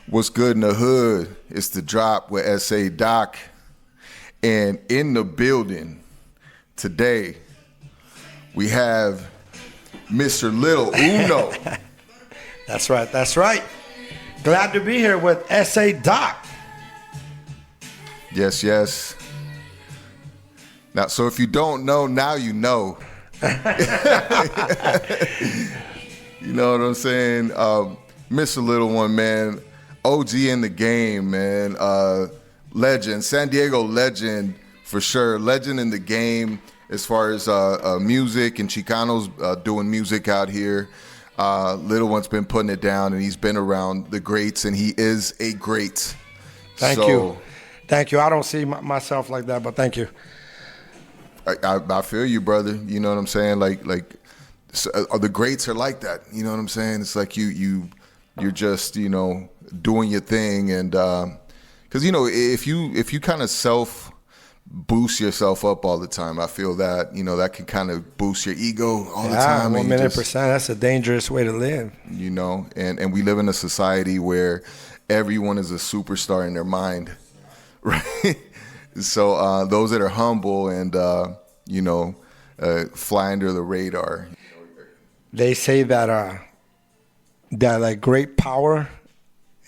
What's good in the hood? It's the Drop with Ese Doc. And in the building today, we have Mr. Lil Uno. That's right, that's right. Glad to be here with Ese Doc. Yes, yes. Now, so if you don't know, now you know. You know what I'm saying? Mr. Lil One, man. OG in the game, man. Legend. San Diego legend for sure. Legend in the game as far as music and Chicanos doing music out here. Lil One's been putting it down, and he's been around the greats, and he is a great. Thank you. Thank you. I don't see myself like that, but thank you. I feel you, brother. You know what I'm saying? Like the greats are like that. You know what I'm saying? It's like you're just, doing your thing, and because if you kind of self boost yourself up all the time, I feel that that can kind of boost your ego all the time. 1,000,000%. That's a dangerous way to live. And we live in a society where everyone is a superstar in their mind, right? So those that are humble and fly under the radar. They say that like great power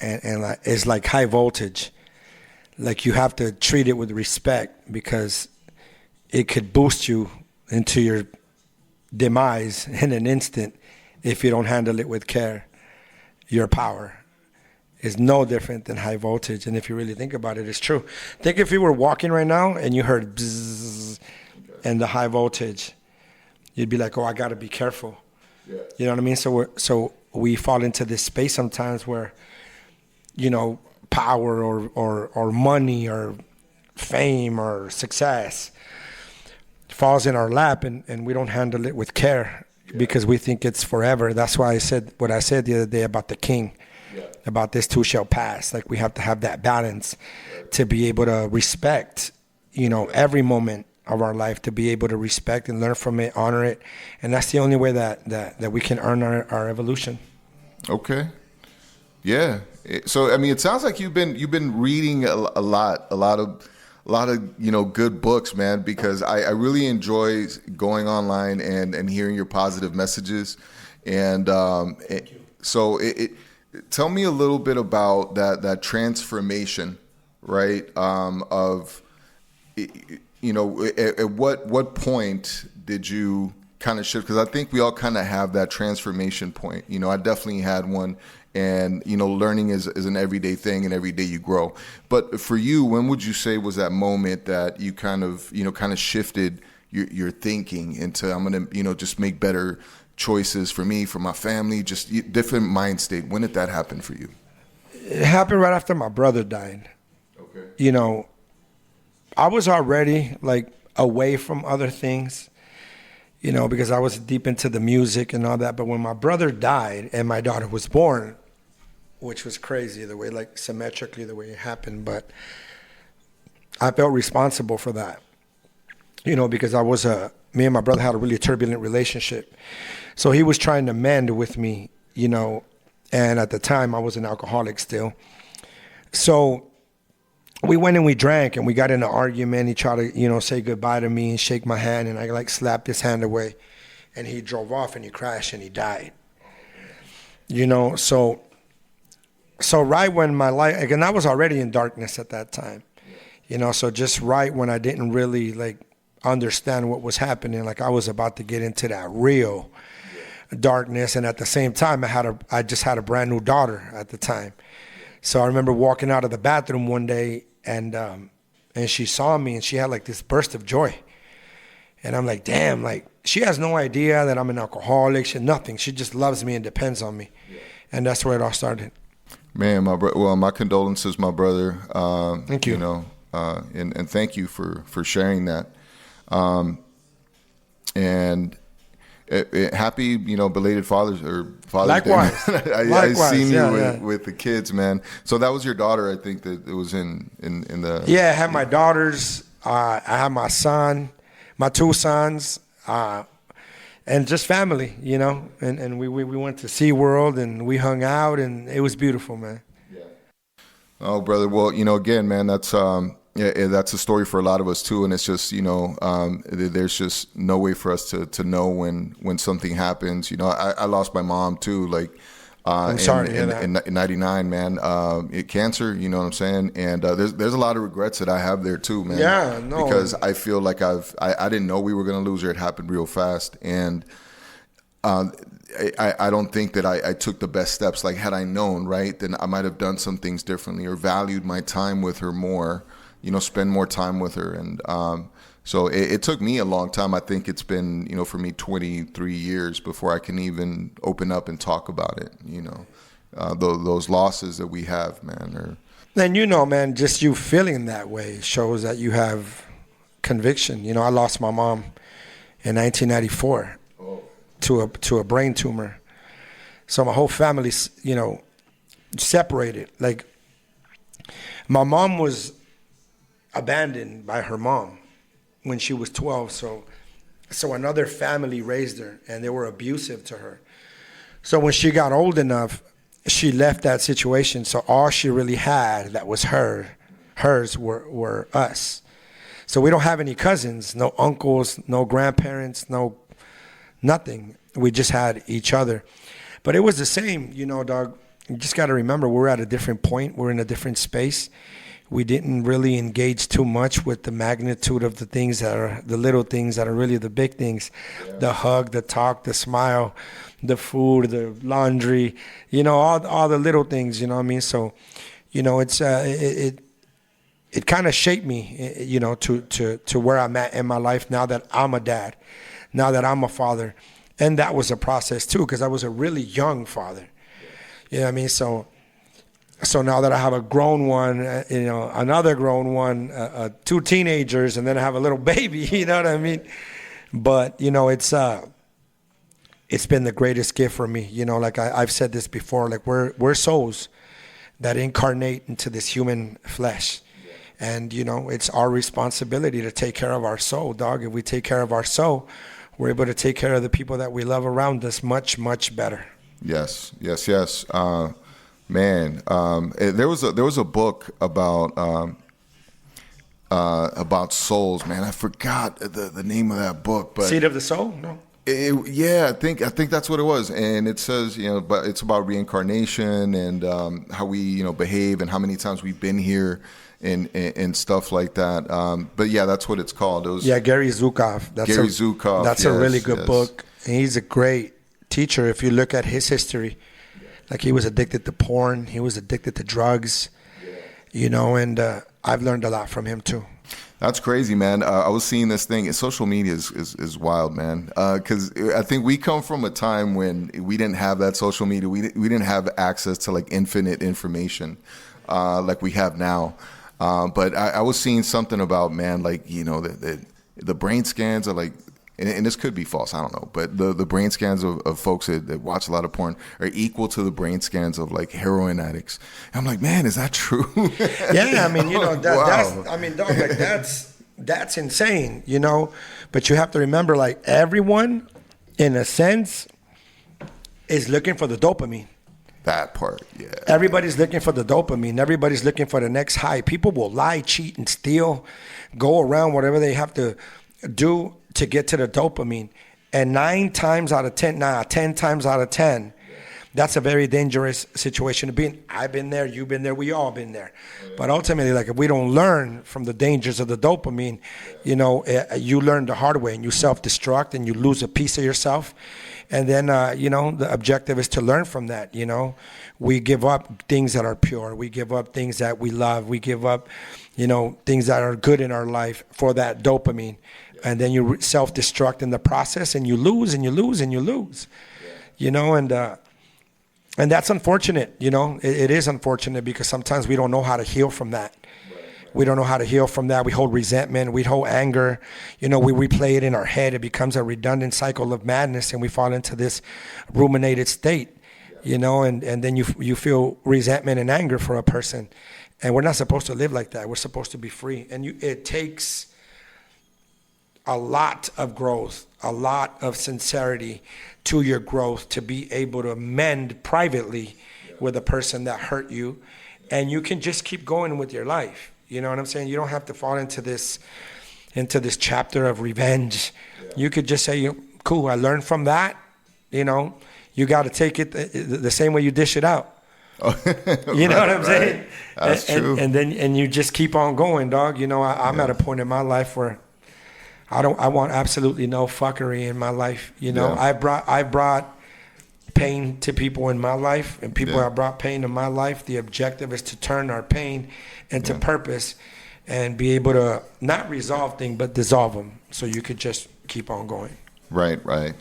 and like is like high voltage. Like you have to treat it with respect because it could boost you into your demise in an instant if you don't handle it with care. Your power is no different than high voltage, and if you really think about it, it's true. Think if you were walking right now and you heard bzzz and the high voltage, you'd be like, "Oh, I got to be careful." Yeah. You know what I mean? So we fall into this space sometimes where, power or money or fame or success falls in our lap, and we don't handle it with care because we think it's forever. That's why I said what I said the other day about the king, about this too shall pass. Like we have to have that balance to be able to respect, every moment of our life, to be able to respect and learn from it, honor it. And that's the only way that we can earn our evolution. Okay. Yeah. So it sounds like you've been reading a lot of good books, man, because I really enjoy going online and hearing your positive messages. And tell me a little bit about that transformation, right? At what point did you kind of shift? Because I think we all kind of have that transformation point. I definitely had one. And, learning is an everyday thing, and every day you grow. But for you, when would you say was that moment that you kind of shifted your thinking into, I'm going to, just make better choices for me, for my family, just different mind state? When did that happen for you? It happened right after my brother died. Okay. I was already like away from other things, because I was deep into the music and all that. But when my brother died and my daughter was born, which was crazy the way, like symmetrically the way it happened, but I felt responsible for that, because me and my brother had a really turbulent relationship. So he was trying to mend with me, and at the time I was an alcoholic still. So we went and we drank and we got in an argument. He tried to, say goodbye to me and shake my hand, and I like slapped his hand away, and he drove off and he crashed and he died. So right when my life, again, I was already in darkness at that time, so just right when I didn't really like understand what was happening, like I was about to get into that real darkness. And at the same time, I just had a brand new daughter at the time. So I remember walking out of the bathroom one day, and she saw me and she had like this burst of joy. And I'm like, damn, like she has no idea that I'm an alcoholic. Nothing. She just loves me and depends on me. Yeah. And that's where it all started. Man, my condolences, my brother. Thank you. And thank you for sharing that. And happy, belated Father's Likewise. Day. I seen you with the kids, man. So that was your daughter, I think, that it was in the. Yeah, I had my daughters. I had my son, my two sons, and just family, And we went to SeaWorld and we hung out, and it was beautiful, man. Oh, brother. Well, again, man, that's a story for a lot of us too. And it's just, there's just no way for us to know when something happens. I lost my mom too, like, I'm sorry to hear that. in 99, man, cancer, you know what I'm saying? And, there's a lot of regrets that I have there too, man. Yeah, no. Because I feel like I didn't know we were going to lose her. It happened real fast. And, I don't think that I took the best steps. Like, had I known, right, then I might have done some things differently or valued my time with her more, spend more time with her. And so it took me a long time. I think it's been, for me, 23 years before I can even open up and talk about it, those losses that we have, man. And man, just you feeling that way shows that you have conviction. I lost my mom in 1994. To a brain tumor. So my whole family, separated. Like, my mom was abandoned by her mom when she was 12. So another family raised her, and they were abusive to her. So when she got old enough, she left that situation. So all she really had that was hers were us. So we don't have any cousins, no uncles, no grandparents, nothing. We just had each other. But it was the same, dog. You just got to remember, we're at a different point. We're in a different space. We didn't really engage too much with the magnitude of the things that are the little things that are really the big things. Yeah. The hug, the talk, the smile, the food, the laundry, all the little things, what I mean? So, it's it kind of shaped me, to where I'm at in my life now that I'm a dad, now that I'm a father. And that was a process too, because I was a really young father. You know what I mean? So now that I have a grown one, another grown one, 2 teenagers, and then I have a little baby, you know what I mean? But, it's been the greatest gift for me. Like I've said this before, like we're souls that incarnate into this human flesh. And, it's our responsibility to take care of our soul, dog. If we take care of our soul, we're able to take care of the people that we love around us much, much better. Yes. Man, there was a book about souls, man. I forgot the name of that book, but Seed of the Soul? No. I think that's what it was. And it says, but it's about reincarnation and how we, behave and how many times we've been here and stuff like that. But yeah, that's what it's called. It was Gary Zukav. Zukav. That's a really good book. And he's a great teacher if you look at his history. Like, he was addicted to porn. He was addicted to drugs, and I've learned a lot from him too. That's crazy, man. I was seeing this thing. Social media is wild, man. Because I think we come from a time when we didn't have that social media. We didn't have access to like infinite information like we have now. But I was seeing something about, man, like, the brain scans are like, and this could be false, I don't know, but the brain scans of folks that watch a lot of porn are equal to the brain scans of like heroin addicts. And I'm like, man, is that true? Yeah, I mean, wow. Dog, like that's insane, But you have to remember, like, everyone, in a sense, is looking for the dopamine. That part, yeah. Everybody's looking for the dopamine. Everybody's looking for the next high. People will lie, cheat, and steal, go around whatever they have to do to get to the dopamine. And 10 times out of 10, that's a very dangerous situation to be in. I've been there, you've been there, we all been there. But ultimately, like, if we don't learn from the dangers of the dopamine, you learn the hard way and you self-destruct and you lose a piece of yourself. And then, the objective is to learn from that, We give up things that are pure. We give up things that we love. We give up, things that are good in our life for that dopamine. And then you self-destruct in the process, and you lose, and you lose, and you lose. And that's unfortunate, It is unfortunate because sometimes we don't know how to heal from that. We don't know how to heal from that. We hold resentment. We hold anger. We replay it in our head. It becomes a redundant cycle of madness, and we fall into this ruminated state, and then you feel resentment and anger for a person. And we're not supposed to live like that. We're supposed to be free. And it takes a lot of growth, a lot of sincerity to your growth to be able to mend privately with a person that hurt you and you can just keep going with your life. You know what I'm saying? You don't have to fall into this chapter of revenge. Yeah. You could just say, cool, I learned from that. You know, you got to take it the same way you dish it out. Oh, you know what I'm saying? That's true. And then you just keep on going, dog. You know, I'm at a point in my life where I want absolutely no fuckery in my life. You know, I brought pain to people in my life, and people have brought pain in my life. The objective is to turn our pain into purpose and be able to not resolve things, but dissolve them, so you could just keep on going. Right.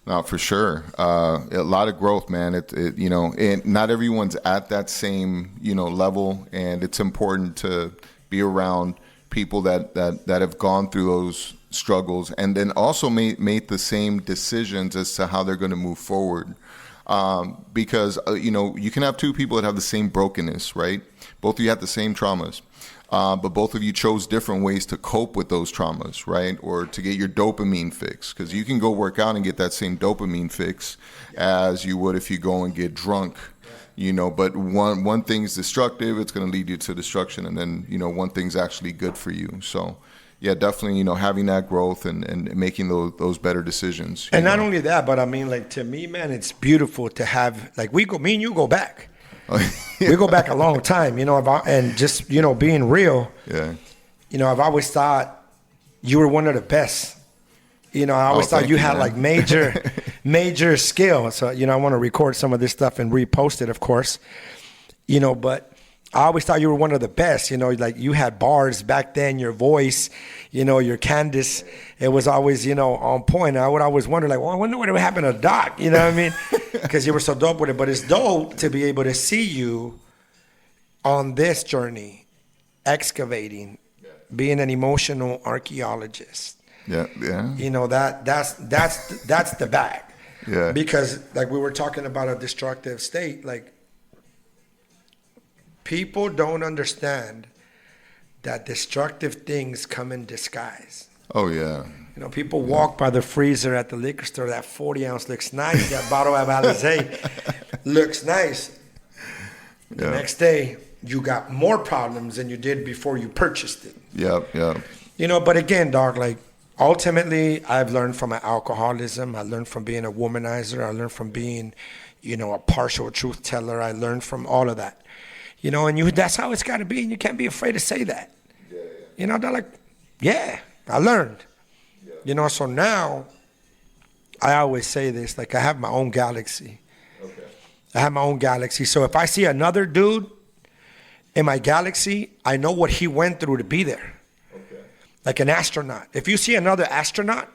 No, for sure. A lot of growth, man. You know, and not everyone's at that same, you know, level, and it's important to be around people that have gone through those struggles, and then also made the same decisions as to how they're going to move forward. Because you know, you can have two people that have the same brokenness, right? Both of you have the same traumas. But both of you chose different ways to cope with those traumas, right? Or to get your dopamine fix. Because you can go work out and get that same dopamine fix as you would if you go and get drunk, you know. But one thing's destructive, it's going to lead you to destruction. And then, you know, one thing's actually good for you. So, yeah, definitely, you know, having that growth and making those better decisions. And not only that, but I mean, like, to me, man, it's beautiful to have, like, me and you go back. We go back a long time, you know, and just, you know, being real. Yeah. You know, I've always thought you were one of the best. You know, I always thought you had like major skill. So, you know, I want to record some of this stuff and repost it, of course. You know, but I always thought you were one of the best. You know, like you had bars back then, your voice, you know, your Candace, it was always, you know, on point. I would always wonder, like, well, I wonder what happened to Doc, you know what I mean? Because you were so dope with it. But it's dope to be able to see you on this journey, excavating, being an emotional archaeologist. Yeah. You know, that's the bag. Yeah. Because, like, we were talking about a destructive state, like, people don't understand that destructive things come in disguise. Oh, yeah. You know, people walk by the freezer at the liquor store. That 40-ounce looks nice. That bottle of Alizé looks nice. The next day, you got more problems than you did before you purchased it. Yep. You know, but again, dog, like, ultimately, I've learned from my alcoholism. I learned from being a womanizer. I learned from being, you know, a partial truth teller. I learned from all of that. You know, and that's how it's got to be, and you can't be afraid to say that. Yeah. You know, they're like, yeah, I learned. Yeah. You know, so now I always say this, like, I have my own galaxy. Okay. I have my own galaxy. So if I see another dude in my galaxy, I know what he went through to be there. Okay. Like an astronaut. If you see another astronaut,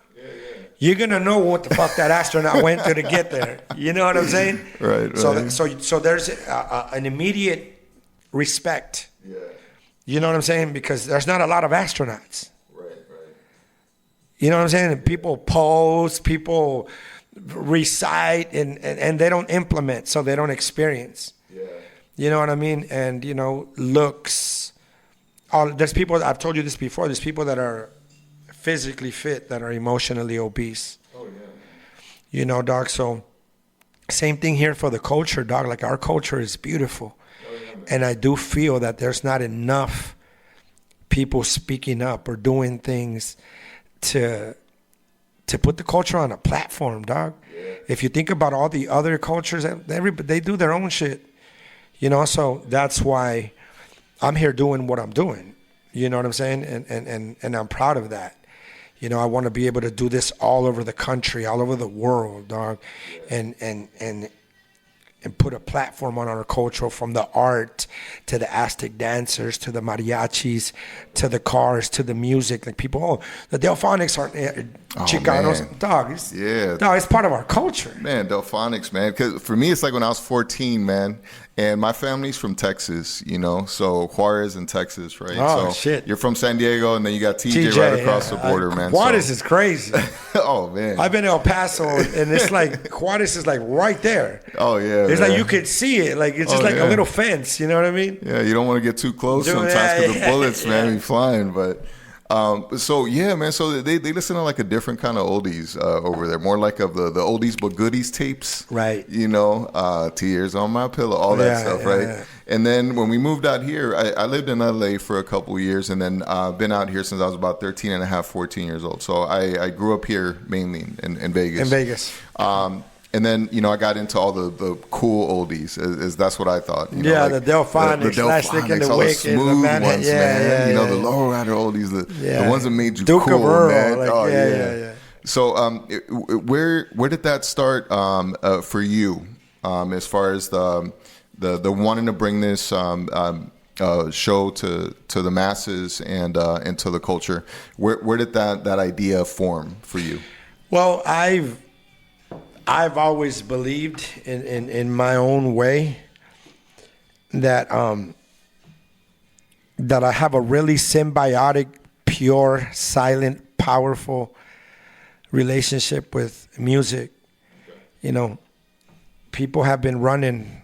you're going to know what the fuck that astronaut went through to get there. You know what I'm saying? Right. So there's an immediate respect. Yeah. You know what I'm saying? Because there's not a lot of astronauts. Right. You know what I'm saying? People pose, people recite, and they don't implement, so they don't experience. Yeah. You know what I mean? And, you know, looks. There's people, I've told you this before, there's people that are physically fit that are emotionally obese. Oh, yeah. You know, dog, so same thing here for the culture, dog. Like, our culture is beautiful. And I do feel that there's not enough people speaking up or doing things to put the culture on a platform, dog. Yeah. If you think about all the other cultures, they do their own shit. You know, so that's why I'm here doing what I'm doing. You know what I'm saying? And I'm proud of that. You know, I want to be able to do this all over the country, all over the world, dog. Yeah. And put a platform on our culture, from the art to the Aztec dancers to the mariachis to the cars to the music. Like, people, the Delphonics are Chicanos. Dog, it's part of our culture. Man, Delphonics, man. Because for me, it's like when I was 14, man. And my family's from Texas, you know, so Juarez in Texas, right? Oh, so shit. You're from San Diego, and then you got TJ right across the border, man. Juarez is crazy. Oh, man. I've been to El Paso, and it's like, Juarez is like right there. Oh, yeah. It's like you could see it. Like, it's just like a little fence, you know what I mean? Yeah, you don't want to get too close sometimes because the bullets, man, be flying. But So yeah, man. So they listen to like a different kind of oldies over there, more like of the oldies but goodies tapes, Right? You know, Tears on My Pillow, all that stuff, right? Yeah. And then when we moved out here, I lived in LA for a couple of years, and then been out here since I was about 13 and a half, 14 years old. So I grew up here mainly in Vegas. In Vegas. And then, you know, I got into all the cool oldies. That's what I thought. You know, yeah, like the Delphonics, Delphonics, and the all Wicked, the smooth the ones, yeah, man. yeah, you know, yeah. the lowrider oldies, the ones that made you Duke cool, of Earl, man. like, Oh, yeah. So, where did that start for you? As far as the wanting to bring this show to the masses and to the culture, where did that idea form for you? Well, I've always believed in my own way that that I have a really symbiotic, pure, silent, powerful relationship with music. You know, people have been running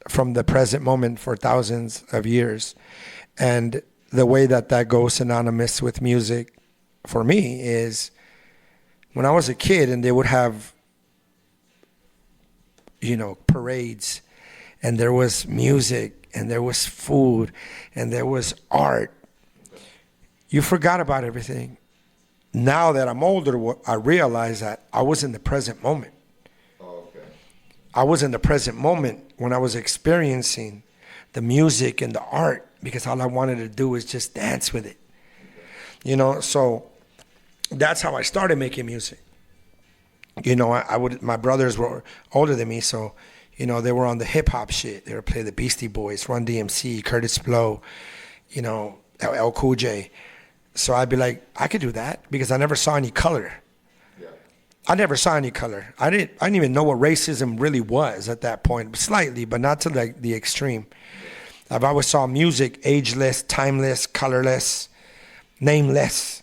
from the present moment for thousands of years. And the way that goes synonymous with music for me is when I was a kid and they would have, you know, parades, and there was music, and there was food, and there was art. You forgot about everything. Now that I'm older, I realize that I was in the present moment. Oh, okay. I was in the present moment when I was experiencing the music and the art, because all I wanted to do was just dance with it. Okay. You know, so that's how I started making music. You know, my brothers were older than me, so, you know, they were on the hip hop shit. They would play the Beastie Boys, Run DMC, Curtis Blow, you know, LL Cool J. So I'd be like, I could do that, because I never saw any color. Yeah. I never saw any color. I didn't even know what racism really was at that point, slightly, but not to like the extreme. Yeah. I've always saw music ageless, timeless, colorless, nameless.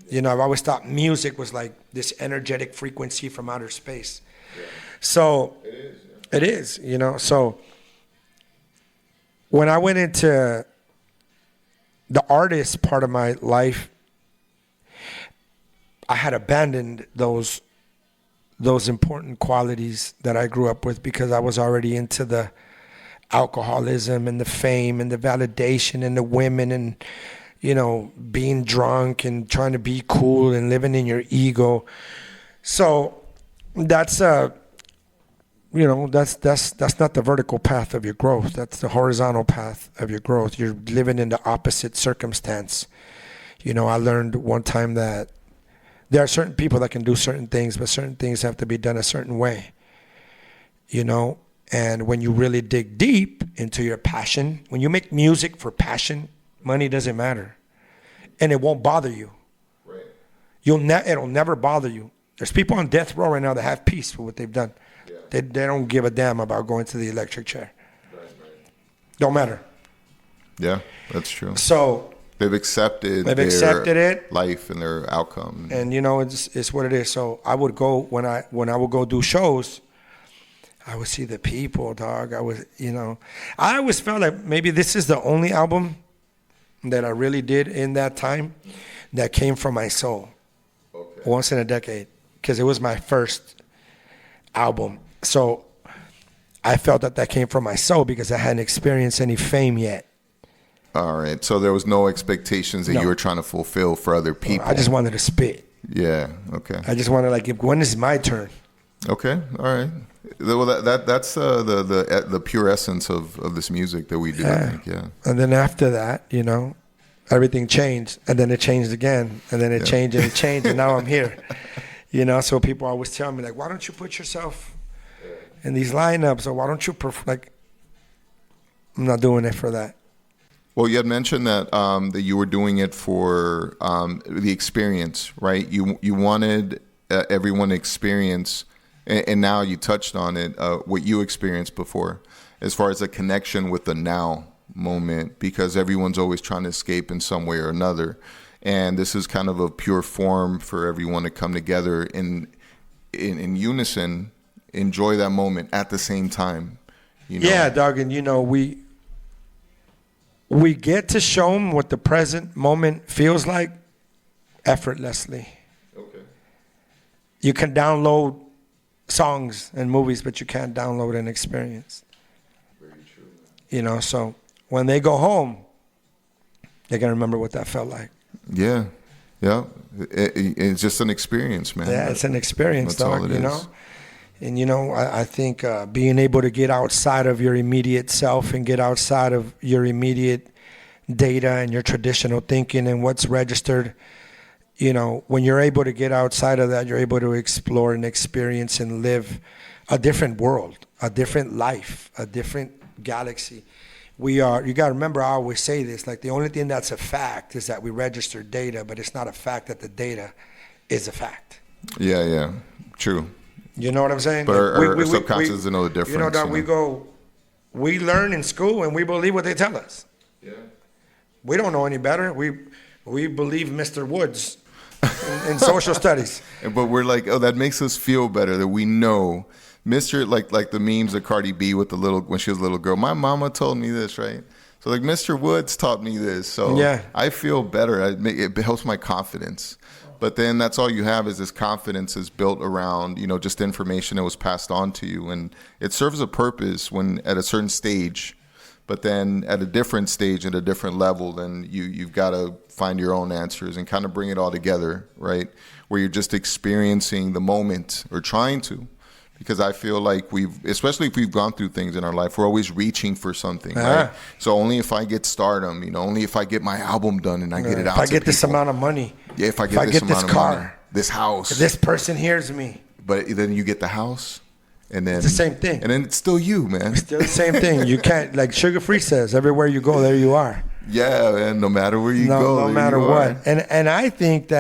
You know, I've always thought music was like this energetic frequency from outer space. Yeah. So it is, you know. So when I went into the artist part of my life, I had abandoned those important qualities that I grew up with, because I was already into the alcoholism and the fame and the validation and the women and, you know, being drunk and trying to be cool and living in your ego. So that's you know, that's not the vertical path of your growth. That's the horizontal path of your growth. You're living in the opposite circumstance. You know, I learned one time that there are certain people that can do certain things, but certain things have to be done a certain way. You know, and when you really dig deep into your passion, when you make music for passion, money doesn't matter, and it won't bother you. Right. It'll never bother you. There's people on death row right now that have peace for what they've done. Yeah. They don't give a damn about going to the electric chair. Right. Don't matter. Yeah, that's true. So they've accepted it, life and their outcome. And you know, it's what it is. So I would go when I would go do shows, I would see the people, dog. I always felt like maybe this is the only album that I really did in that time that came from my soul. Okay. Once in a decade, because it was my first album. So I felt that came from my soul, because I hadn't experienced any fame yet. All right. So there was no expectations that you were trying to fulfill for other people. I just wanted to spit. Yeah. Okay. I just wanted, like, when is my turn? Okay. All right. Well, that's the pure essence of this music that we do. Yeah. I think. Yeah. And then after that, you know, everything changed, and then it changed again, and then it changed and it changed, and now I'm here. You know, so people always tell me, like, why don't you put yourself in these lineups, or why don't you I'm not doing it for that. Well, you had mentioned that that you were doing it for the experience, right? You wanted everyone to experience, and now you touched on it, what you experienced before, as far as a connection with the now moment, because everyone's always trying to escape in some way or another. And this is kind of a pure form for everyone to come together in unison, enjoy that moment at the same time. You know? Yeah, dog, and you know, we get to show them what the present moment feels like effortlessly. Okay. You can download songs and movies, but you can't download an experience. Very true. You know, so when they go home, they're going to remember what that felt like. Yeah. Yeah. It's just an experience, man. Yeah, it's an experience, That's all dog, it you know? is. And, you know, I think being able to get outside of your immediate self and get outside of your immediate data and your traditional thinking and what's registered, you know, when you're able to get outside of that, you're able to explore and experience and live a different world, a different life, a different galaxy. You got to remember, I always say this, like the only thing that's a fact is that we register data, but it's not a fact that the data is a fact. Yeah. True. You know what I'm saying? But Like, our subconscious doesn't know the difference. You know, that we learn in school and we believe what they tell us. Yeah. We don't know any better. We believe Mr. Woods in social studies. But we're like, oh, that makes us feel better that we know. Mr. Like the memes of Cardi B with when she was a little girl. My mama told me this, right? So like Mr. Woods taught me this. So yeah. I feel better. It helps my confidence. But then that's all you have is this confidence is built around, you know, just information that was passed on to you. And it serves a purpose when at a certain stage, but then at a different stage, at a different level, then you've got to find your own answers and kind of bring it all together, right? Where you're just experiencing the moment or trying to. Because I feel like especially if we've gone through things in our life, we're always reaching for something, right? So only if I get stardom, you know, only if I get my album done and I get it out to people. If I get this amount of money. Yeah, if I get this car, money, this house. If this person hears me. But then you get the house, and then it's the same thing. And then it's still you, man. It's still the same thing. You can't, like Sugar Free says, everywhere you go, there you are. Yeah, man. No matter where you go, no matter what. And I think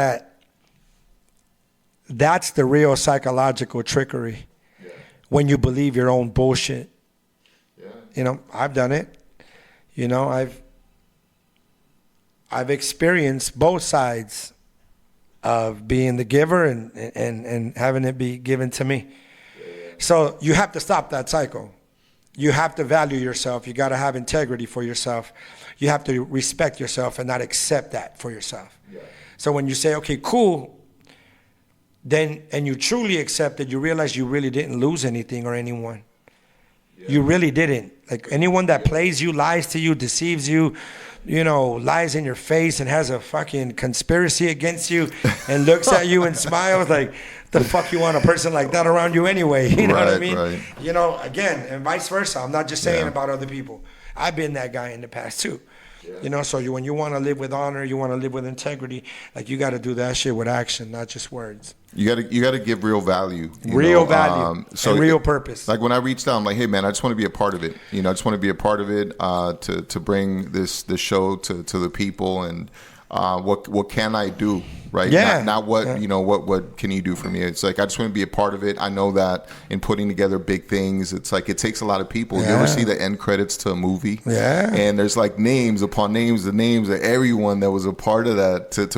that's the real psychological trickery. When you believe your own bullshit. Yeah. You know, I've done it. You know, I've experienced both sides of being the giver and having it be given to me. So you have to stop that cycle. You have to value yourself. You got to have integrity for yourself. You have to respect yourself and not accept that for yourself. Yeah. So when you say, okay, cool, then, and you truly accept it, you realize you really didn't lose anything or anyone. Yeah. You really didn't. Like anyone that plays you, lies to you, deceives you, you know, lies in your face and has a fucking conspiracy against you and looks at you and smiles like, the fuck you want a person like that around you anyway? You know what I mean? Right. You know, again, and vice versa. I'm not just saying about other people. I've been that guy in the past too. Yeah. You know, so when you want to live with honor, you want to live with integrity, like you got to do that shit with action, not just words. You got to give real value. Real value and real purpose. Like when I reached out, I'm like, hey man, I just want to be a part of it. You know, I just want to be a part of it to bring this show to the people and what can I do, right? Yeah. Not what you know what can you do for me? It's like I just want to be a part of it. I know that in putting together big things, it's like it takes a lot of people. Yeah. You ever see the end credits to a movie? Yeah. And there's like names upon names, the names of everyone that was a part of that to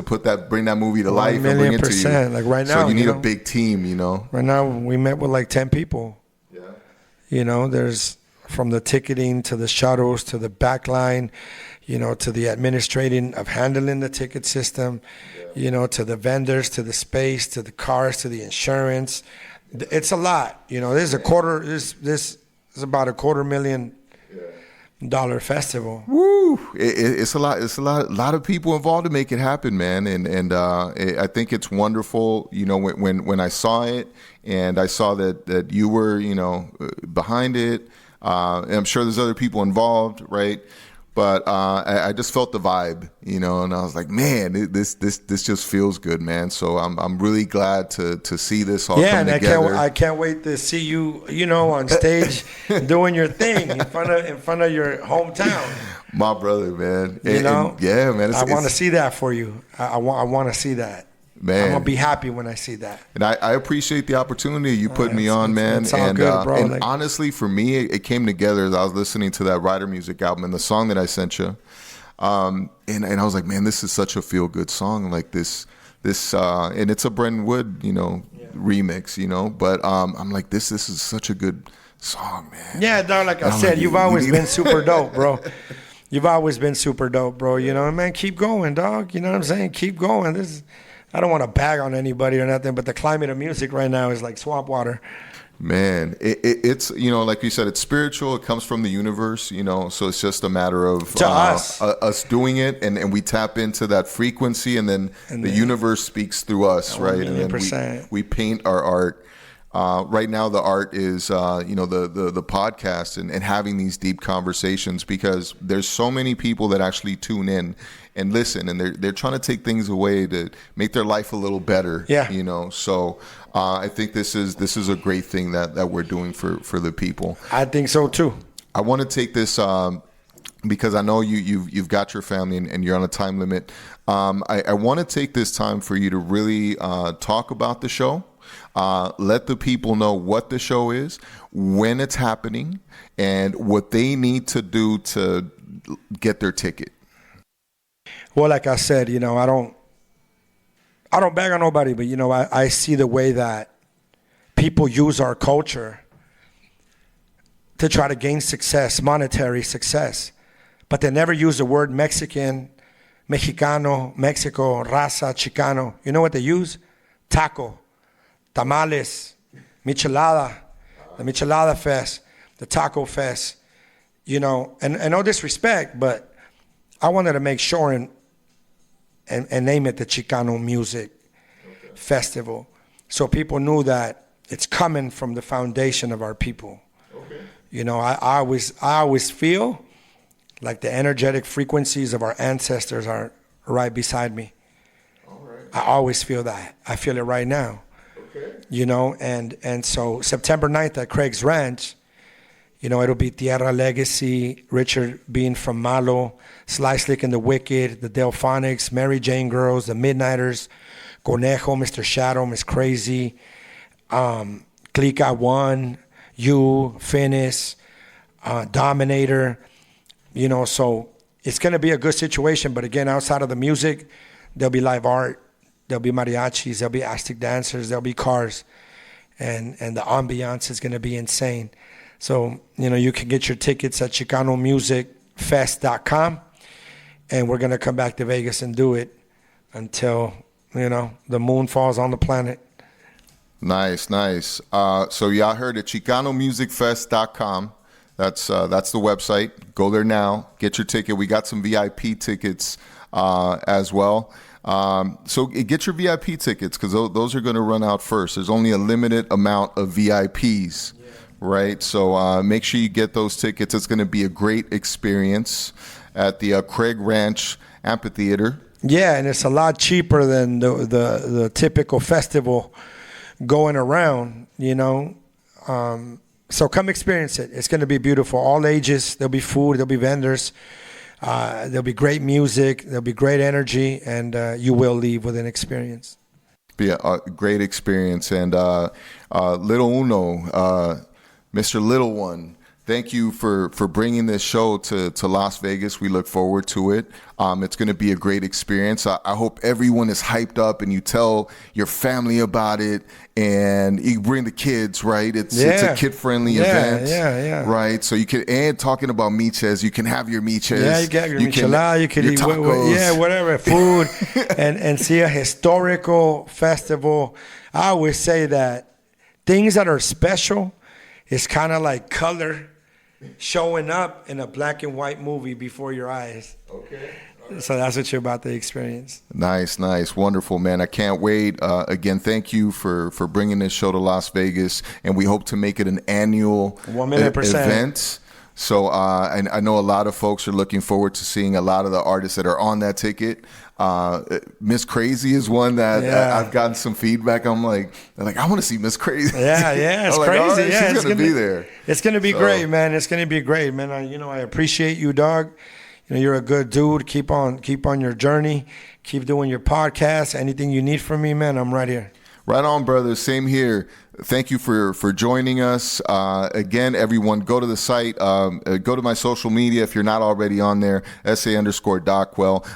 bring that movie to life and bring it to you. Like right now, so you need a big team, you know. Right now we met with like 10 people. Yeah. You know, there's from the ticketing to the shuttles to the back line, you know, to the administrating of handling the ticket system, you know, to the vendors, to the space, to the cars, to the insurance. It's a lot. You know, this is about $250,000 festival. Woo! It's a lot. It's a lot of people involved to make it happen, man. And I think it's wonderful. You know, when I saw it and I saw that you were, you know, behind it. And I'm sure there's other people involved, right? But I just felt the vibe, you know, and I was like, man, this just feels good, man. So I'm really glad to see this all come together. I can't wait to see you, you know, on stage doing your thing in front of your hometown. My brother, man. You know, yeah, man. I want to see that for you. I want to see that. Man. I'm gonna be happy when I see that. And I appreciate the opportunity you put me on, man. It's all good, bro. And honestly, for me, it came together as I was listening to that Rider Music album and the song that I sent you. And I was like, man, this is such a feel good song. Like this, and it's a Brenton Wood, you know, remix, you know. But I'm like, this is such a good song, man. Yeah, dog. Like I said, you've always been super dope, bro. You've always been super dope, bro. You know, man, keep going, dog. You know what I'm saying? Keep going. I don't want to bag on anybody or nothing, but the climate of music right now is like swamp water. Man, it's, like you said, it's spiritual. It comes from the universe, so it's just a matter of us doing it, and we tap into that frequency, and then the universe speaks through us, right? And then we paint our art. Right now, the art is, the podcast and having these deep conversations, because there's so many people that actually tune in and listen, and they're trying to take things away to make their life a little better. Yeah. So I think this is a great thing that we're doing for the people. I think so too. I want to take this because I know you've got your family and you're on a time limit. I want to take this time for you to really talk about the show. Let the people know what the show is, when it's happening, and what they need to do to get their ticket. Well, like I said, I don't bag on nobody, but I see the way that people use our culture to try to gain success, monetary success, but they never use the word Mexican, Mexicano, Mexico, raza, Chicano. You know what they use? Taco, tamales, michelada, the Michelada Fest, the Taco Fest, and no disrespect, but I wanted to make sure and name it the Chicano Music Festival, so people knew that it's coming from the foundation of our people. Okay. I always feel like the energetic frequencies of our ancestors are right beside me. All right. I always feel that. I feel it right now. Okay. And so September 9th at Craig's Ranch, it'll be Tierra Legacy, Richard Bean from Malo, Sly Slick and the Wicked, the Delphonics, Mary Jane Girls, the Midnighters, Conejo, Mr. Shadow, Miss Crazy, Clica One, You, Finis, Dominator, so it's going to be a good situation. But again, outside of the music, there'll be live art, there'll be mariachis, there'll be Aztec dancers, there'll be cars, and the ambiance is going to be insane. So, you can get your tickets at ChicanoMusicFest.com, and we're going to come back to Vegas and do it until, the moon falls on the planet. Nice. So y'all heard it, ChicanoMusicFest.com. That's the website. Go there now. Get your ticket. We got some VIP tickets as well. So get your VIP tickets, because those are going to run out first. There's only a limited amount of VIPs. Yeah. Right, so make sure you get those tickets. It's going to be a great experience at the Craig Ranch Amphitheater. Yeah, and it's a lot cheaper than the typical festival going around, So come experience it. It's going to be beautiful. All ages. There'll be food. There'll be vendors. There'll be great music. There'll be great energy, and you will leave with an experience. Be a great experience. And Little Uno, Mr. Lil One, thank you for bringing this show to Las Vegas. We look forward to it. It's going to be a great experience. I hope everyone is hyped up, and you tell your family about it, and you bring the kids, right? It's a kid-friendly event. Yeah. Right? So you can, and talking about miches, you can have your miches. Yeah, you can have your michelada, you can eat whatever, food, and see a historical festival. I always say that things that are special, it's kind of like color showing up in a black and white movie before your eyes. Okay. Right. So that's what you're about to experience. Nice. Wonderful, man. I can't wait. Again, thank you for bringing this show to Las Vegas, and we hope to make it an annual event. So and I know a lot of folks are looking forward to seeing a lot of the artists that are on that ticket. Miss Crazy is one that I've gotten some feedback. I'm like, I want to see Miss Crazy. Yeah, it's crazy. Right, she's gonna be there. It's gonna be great, man. It's gonna be great, man. I appreciate you, dog. You're a good dude. Keep on your journey. Keep doing your podcast. Anything you need from me, man, I'm right here. Right on, brother. Same here. Thank you for joining us. Again, everyone, go to the site. Go to my social media if you're not already on there, SA_Docwell.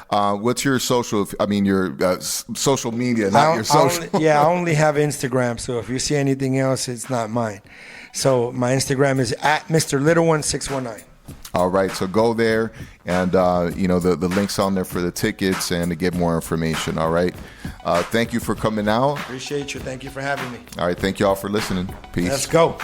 What's your social? Your social media, not your social. I only have Instagram. So if you see anything else, it's not mine. So my Instagram is at Mr. Little One 619. All right, so go there, and the link's on there for the tickets and to get more information. All right, thank you for coming out. Appreciate you. Thank you for having me. All right, thank you all for listening. Peace. Let's go.